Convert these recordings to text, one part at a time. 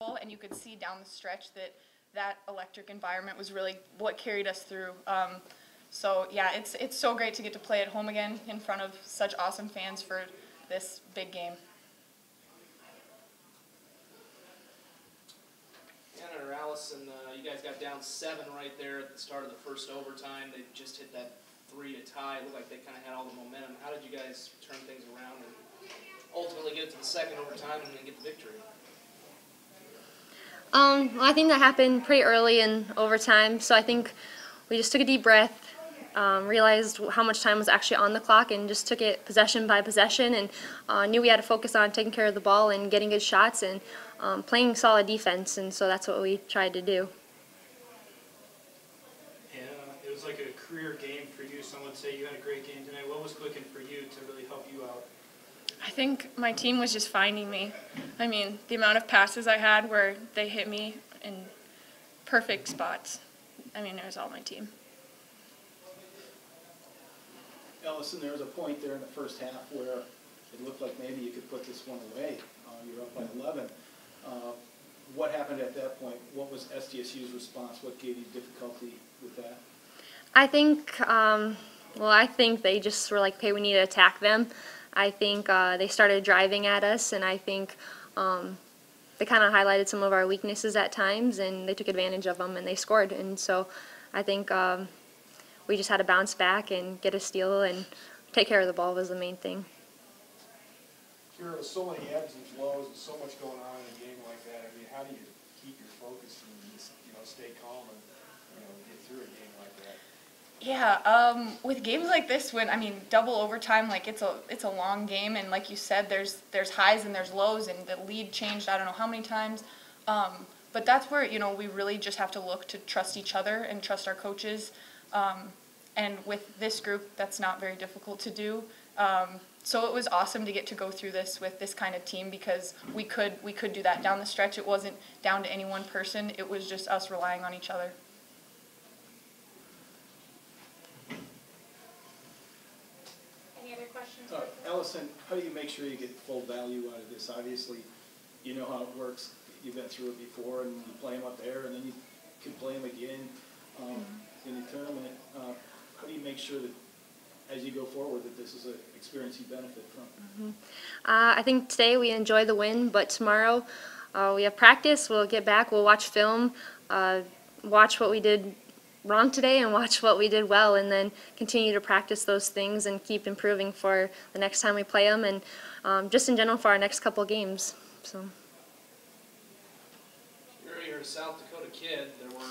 And you could see down the stretch that that electric environment was really what carried us through. So yeah, it's so great to get to play at home again in front of such awesome fans for this big game. Anna or Allison, you guys got down 7 right there at the start of the first overtime. They just hit that 3 to tie. It looked like they kind of had all the momentum. How did you guys turn things around and ultimately get it to the second overtime and then get the victory? Well, I think that happened pretty early in overtime, so I think we just took a deep breath, realized how much time was actually on the clock, and just took it possession by possession, and knew we had to focus on taking care of the ball and getting good shots and playing solid defense, and so that's what we tried to do. And it was like a career game for you. Some would say you had a great game tonight. What was clicking for you to really help you out? I think my team was just finding me. I mean, the amount of passes I had where they hit me in perfect spots. I mean, it was all my team. Allison, there was a point there in the first half where it looked like maybe you could put this one away. You're up by 11. What happened at that point? What was SDSU's response? What gave you difficulty with that? I think, I think they just were like, okay, we need to attack them. I think they started driving at us, and I think they kind of highlighted some of our weaknesses at times, and they took advantage of them, and they scored. And so I think we just had to bounce back and get a steal and take care of the ball was the main thing. There are so many ebbs and flows and so much going on in a game like that. I mean, how do you keep your focus and just, stay calm and, get through a game like that? Yeah, with games like this, when double overtime, like it's a long game, and like you said, there's highs and there's lows, and the lead changed I don't know how many times, but that's where we really just have to look to trust each other and trust our coaches, and with this group, that's not very difficult to do. So it was awesome to get to go through this with this kind of team because we could do that down the stretch. It wasn't down to any one person. It was just us relying on each other. Allison, how do you make sure you get full value out of this? Obviously, you know how it works. You've been through it before, and you play them up there, and then you can play them again in the tournament. How do you make sure that as you go forward that this is an experience you benefit from? I think today we enjoy the win, but tomorrow we have practice. We'll get back. We'll watch film, watch what we did wrong today and watch what we did well, and then continue to practice those things and keep improving for the next time we play them, and just in general for our next couple games. So. You're a South Dakota kid. There were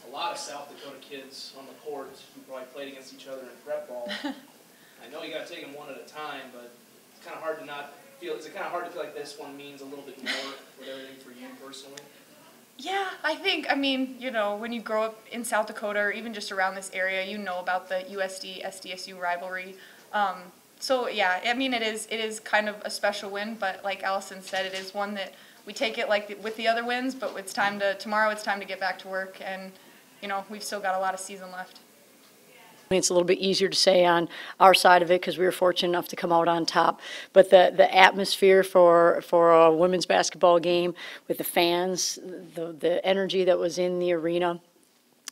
a lot of South Dakota kids on the court who probably played against each other in prep ball. I know you got to take them one at a time, but it's kind of hard to not feel. Is it kind of hard to feel like this one means a little bit more with everything for you personally? Yeah, I think, when you grow up in South Dakota or even just around this area, you know about the USD SDSU rivalry. So yeah, it is kind of a special win, but like Allison said, it is one that we take it like with the other wins, but tomorrow it's time to get back to work, and we've still got a lot of season left. It's a little bit easier to say on our side of it because we were fortunate enough to come out on top. But the atmosphere for a women's basketball game with the fans, the energy that was in the arena,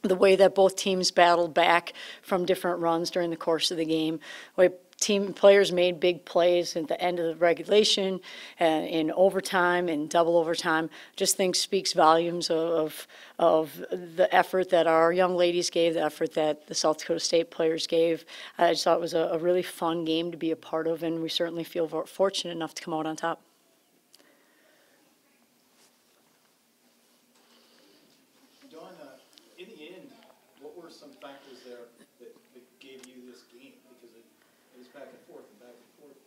the way that both teams battled back from different runs during the course of the game, the way team players made big plays at the end of the regulation and in overtime and double overtime, just think speaks volumes of the effort that our young ladies gave, the effort that the South Dakota State players gave. I just thought it was a really fun game to be a part of, and we certainly feel fortunate enough to come out on top. Dawn, in the end, what were some factors there that gave you this game? Because it was back and forth and back and forth.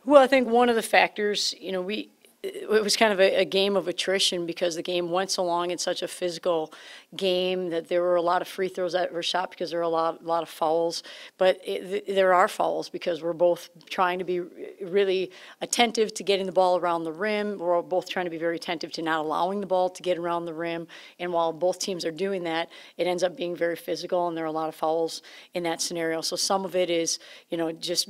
Well, I think one of the factors, it was kind of a game of attrition because the game went so long. It's such a physical game that there were a lot of free throws that were shot because there were a lot of fouls. But there are fouls because we're both trying to be really attentive to getting the ball around the rim. We're both trying to be very attentive to not allowing the ball to get around the rim. And while both teams are doing that, it ends up being very physical, and there are a lot of fouls in that scenario. So some of it is, just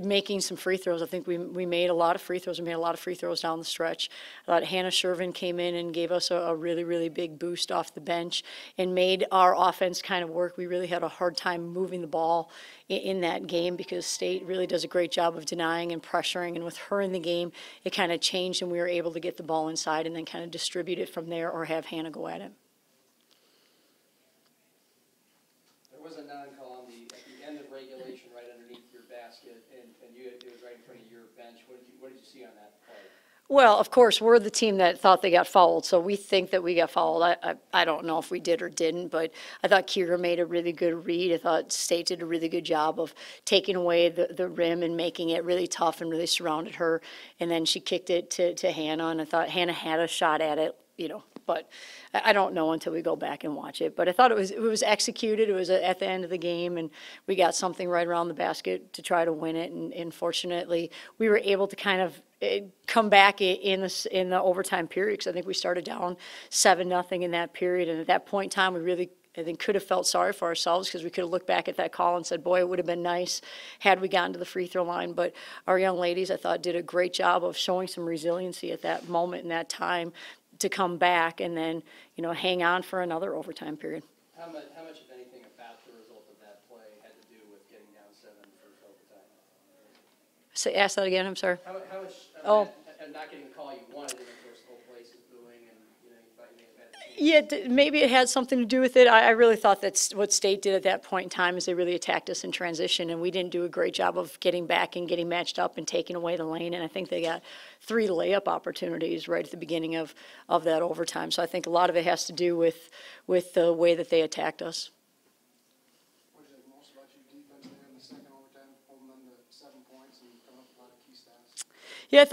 making some free throws. I think we made a lot of free throws. We made a lot of free throws down the stretch. I thought Hannah Shervin came in and gave us a really, really big boost off the bench and made our offense kind of work. We really had a hard time moving the ball in that game because State really does a great job of denying and pressuring. And with her in the game, it kind of changed and we were able to get the ball inside and then kind of distribute it from there or have Hannah go at it. There was a non-call at the end of regulation right underneath your basket, and it was right in front of your bench. What did you see on that play? Well, of course, we're the team that thought they got fouled, so we think that we got fouled. I don't know if we did or didn't, but I thought Kira made a really good read. I thought State did a really good job of taking away the rim and making it really tough and really surrounded her. And then she kicked it to Hannah, and I thought Hannah had a shot at it, but I don't know until we go back and watch it. But I thought it was executed. It was at the end of the game, and we got something right around the basket to try to win it. And fortunately, we were able to kind of come back in the overtime period because I think we started down 7-0 in that period. And at that point in time, we really, I think, could have felt sorry for ourselves because we could have looked back at that call and said, boy, it would have been nice had we gotten to the free throw line. But our young ladies, I thought, did a great job of showing some resiliency at that moment in that time to come back and then, hang on for another overtime period. How much, if anything, about the result of that play had to do with getting down 7 for overtime? Ask that again, I'm sorry. How much of not getting the call you wanted, and of course, the whole place is booing, and you thought you may have had a chance? Yeah, maybe it had something to do with it. I really thought that's what State did at that point in time is they really attacked us in transition, and we didn't do a great job of getting back and getting matched up and taking away the lane. And I think they got 3 layup opportunities right at the beginning of that overtime. So I think a lot of it has to do with the way that they attacked us. What did you like most about your defense there in the second overtime, holding them to 7 points and coming up with a lot of key stats? Yeah, I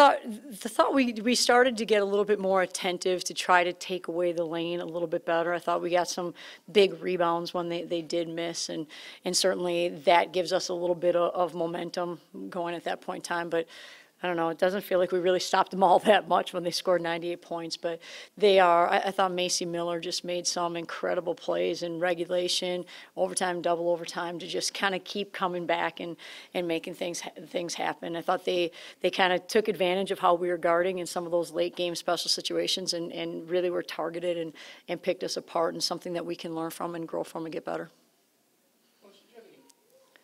thought we started to get a little bit more attentive to try to take away the lane a little bit better. I thought we got some big rebounds when they did miss, and certainly that gives us a little bit of momentum going at that point in time. But I don't know, it doesn't feel like we really stopped them all that much when they scored 98 points, but I thought Macy Miller just made some incredible plays in regulation, overtime, double overtime, to just kind of keep coming back and making things happen. I thought they kind of took advantage of how we were guarding in some of those late game special situations and really were targeted and picked us apart, and something that we can learn from and grow from and get better. Coach, did you have any,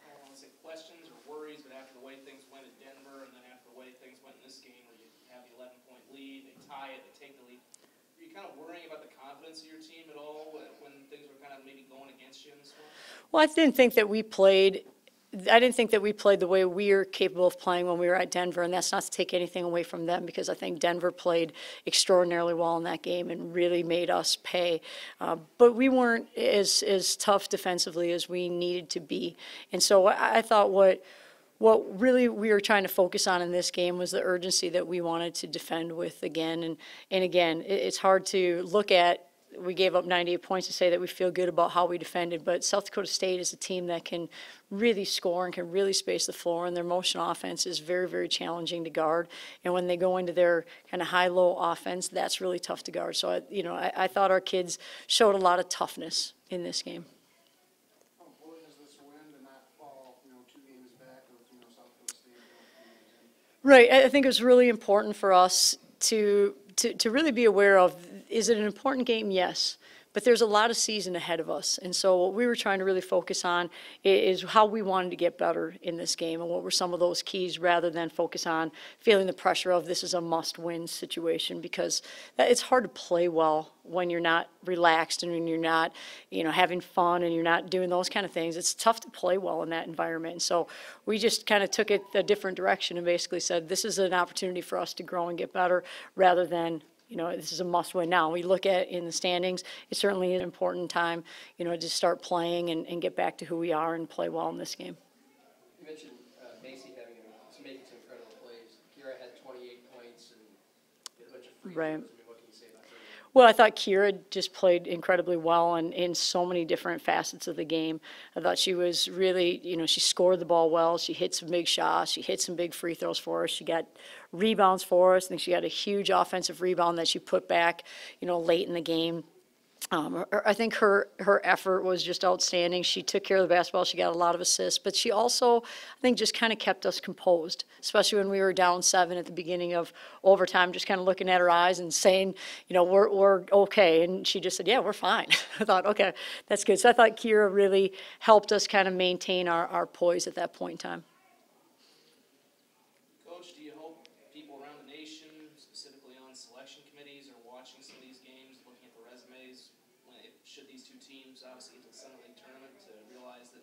I don't want to say questions or worries, but after the way things went at Denver and then after the way things went in this game where you have the 11-point lead, they tie it, they take the lead, were you kind of worrying about the confidence of your team at all when things were kind of maybe going against you in this one? Well, I didn't think that we played the way we are capable of playing when we were at Denver, and that's not to take anything away from them because I think Denver played extraordinarily well in that game and really made us pay. But we weren't as tough defensively as we needed to be. And so I thought what really we were trying to focus on in this game was the urgency that we wanted to defend with again. And again, it's hard to look at. We gave up 98 points to say that we feel good about how we defended, but South Dakota State is a team that can really score and can really space the floor, and their motion offense is very, very challenging to guard. And when they go into their kind of high-low offense, that's really tough to guard. So, I thought our kids showed a lot of toughness in this game. How important is this win to not fall, 2 games back of, South Dakota State? Right. I think it was really important for us to really be aware of, is it an important game? Yes. But there's a lot of season ahead of us. And so what we were trying to really focus on is how we wanted to get better in this game and what were some of those keys rather than focus on feeling the pressure of this is a must-win situation, because it's hard to play well when you're not relaxed and when you're not, having fun and you're not doing those kind of things. It's tough to play well in that environment. And so we just kind of took it a different direction and basically said this is an opportunity for us to grow and get better rather than this is a must-win now. We look at in the standings, it's certainly an important time, to start playing and get back to who we are and play well in this game. You mentioned Macy making some incredible plays. Kira had 28 points and did a bunch of free throws. Right. I mean, what can you say about her? Well, I thought Kira just played incredibly well and in so many different facets of the game. I thought she was really, she scored the ball well. She hit some big shots. She hit some big free throws for us. She got rebounds for us. I think she got a huge offensive rebound that she put back, late in the game. I think her effort was just outstanding. She took care of the basketball. She got a lot of assists, but she also, I think, just kind of kept us composed, especially when we were down 7 at the beginning of overtime, just kind of looking at her eyes and saying, you know, we're okay. And she just said, yeah, we're fine. I thought, okay, that's good. So I thought Kira really helped us kind of maintain our poise at that point in time. Coach, do you hope people around the nation, specifically on selection committees, are watching some of these games, looking at the resumes, should these two teams obviously get to the Summer League tournament, to realize that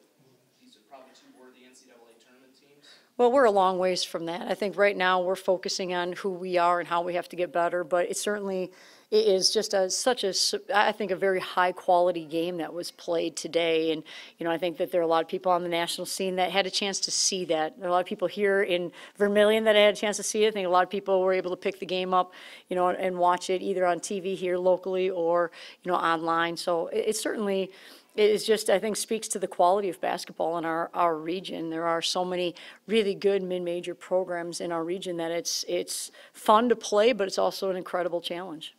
these are probably two worthy NCAA tournament teams? Well, we're a long ways from that. I think right now we're focusing on who we are and how we have to get better, but it certainly is just I think, a very high-quality game that was played today. And, you know, I think that there are a lot of people on the national scene that had a chance to see that. There are a lot of people here in Vermillion that had a chance to see it. I think a lot of people were able to pick the game up, you know, and watch it either on TV here locally or, you know, online. So it certainly is just, I think, speaks to the quality of basketball in our region. There are so many really good mid-major programs in our region that it's fun to play, but it's also an incredible challenge.